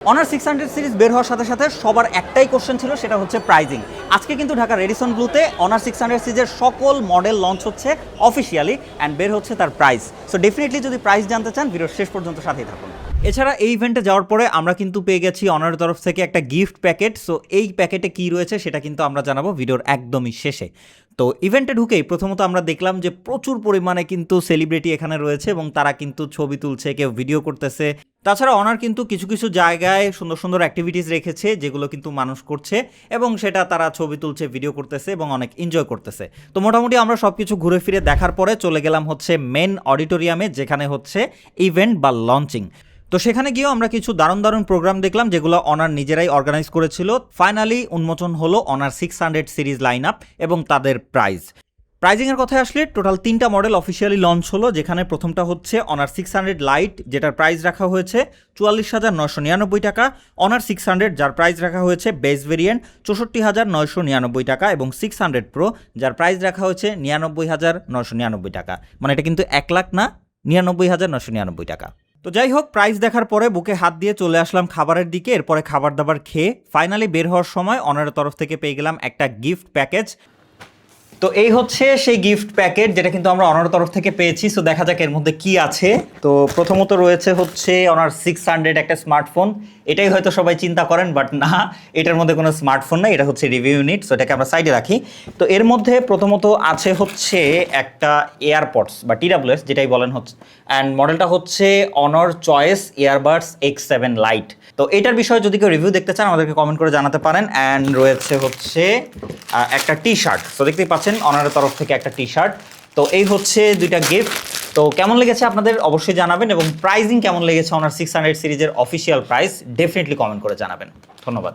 Honour 600 series বের হওয়ার সাথে সাথে সবার একটাই কোশ্চেন ছিল, সেটা হচ্ছে প্রাইজিং। আজকে কিন্তু ঢাকা রেডিসন ব্লুতে অনার 600 সিরিজের সকল মডেল লঞ্চ হচ্ছে অফিসিয়ালি অ্যান্ড বের হচ্ছে তার প্রাইস। সো ডেফিনেটলি যদি প্রাইস জানতে চান ভিডিওর শেষ পর্যন্ত সাথেই থাকুন। এছাড়া এই ইভেন্টে যাওয়ার পরে আমরা কিন্তু পেয়ে গেছি অনারের তরফ থেকে একটা গিফট প্যাকেট। সো এই প্যাকেটে কী রয়েছে সেটা কিন্তু আমরা জানাবো ভিডিওর একদমই শেষে। তো ইভেন্টে ঢুকেই প্রথমত আমরা দেখলাম যে প্রচুর পরিমাণে কিন্তু সেলিব্রিটি এখানে রয়েছে এবং তারা কিন্তু ছবি তুলছে, কেউ ভিডিও করতেছে। তাছাড়া অনার কিন্তু কিছু কিছু জায়গায় সুন্দর সুন্দর অ্যাক্টিভিটিস রেখেছে যেগুলো কিন্তু মানুষ করছে এবং সেটা তারা ছবি তুলছে, ভিডিও করতেছে এবং অনেক এনজয় করতেছে। তো মোটামুটি আমরা সব কিছু ঘুরে ফিরে দেখার পরে চলে গেলাম হচ্ছে মেন অডিটোরিয়ামে, যেখানে হচ্ছে ইভেন্ট বা লঞ্চিং। তো সেখানে গিয়েও আমরা কিছু দারুণ দারুণ প্রোগ্রাম দেখলাম যেগুলো অনার নিজেরাই অর্গানাইজ করেছিল। ফাইনালি উন্মোচন হলো অনার 600 সিরিজ লাইন আপ এবং তাদের প্রাইজ। প্রাইজিংয়ের কথায় আসলে টোটাল 3টা মডেল অফিসিয়ালি লঞ্চ হলো, যেখানে প্রথমটা হচ্ছে অনার 600 লাইট, যেটার প্রাইস রাখা হয়েছে 44,999 টাকা। অনার 600 যার প্রাইস রাখা হয়েছে বেস ভেরিয়েন্ট 64,999 টাকা এবং 600 প্রো যার প্রাইস রাখা হয়েছে 99,999 টাকা। মানে এটা কিন্তু 1 লাখ না, 99,999 টাকা। তো যাই হোক, প্রাইস দেখার পরে বুকে হাত দিয়ে চলে আসলাম খাবারের দিকে। এরপরে খাবার দাবার খেয়ে ফাইনালি বের হওয়ার সময় অনারের তরফ থেকে পেয়ে গেলাম একটা গিফট প্যাকেজ। তো এই হচ্ছে সেই গিফট প্যাকেট যেটা কিন্তু আমরা অনার তরফ থেকে পেয়েছি। সো দেখা যাক এর মধ্যে কি আছে। তো প্রথমত রয়েছে হচ্ছে অনার 600 একটা স্মার্টফোন। এটাই হয়তো সবাই চিন্তা করেন, বাট না, এটার মধ্যে কোনো স্মার্টফোন না, এটা হচ্ছে রিভিউ ইউনিট। সো এটাকে আমরা সাইডে রাখি। তো এর মধ্যে প্রথমত আছে হচ্ছে একটা এয়ারপডস বা TWS যেটাই বলেন হচ্ছে, অ্যান্ড মডেলটা হচ্ছে অনর চয়েস ইয়ারবাডস X7 লাইট। তো এটার বিষয়ে যদি কেউ রিভিউ দেখতে চান আমাদেরকে কমেন্ট করে জানাতে পারেন। অ্যান্ড রয়েছে হচ্ছে একটা টি শার্ট। তো দেখতেই পাচ্ছেন অনারের তরফ থেকে একটা টি শার্ট। তো এই হচ্ছে দুইটা গিফট। তো কেমন লেগেছে আপনাদের অবশ্যই জানাবেন, এবং প্রাইজিং কেমন লেগেছে অনার 600 সিরিজের অফিসিয়াল প্রাইস ডেফিনেটলি কমেন্ট করে জানাবেন। ধন্যবাদ।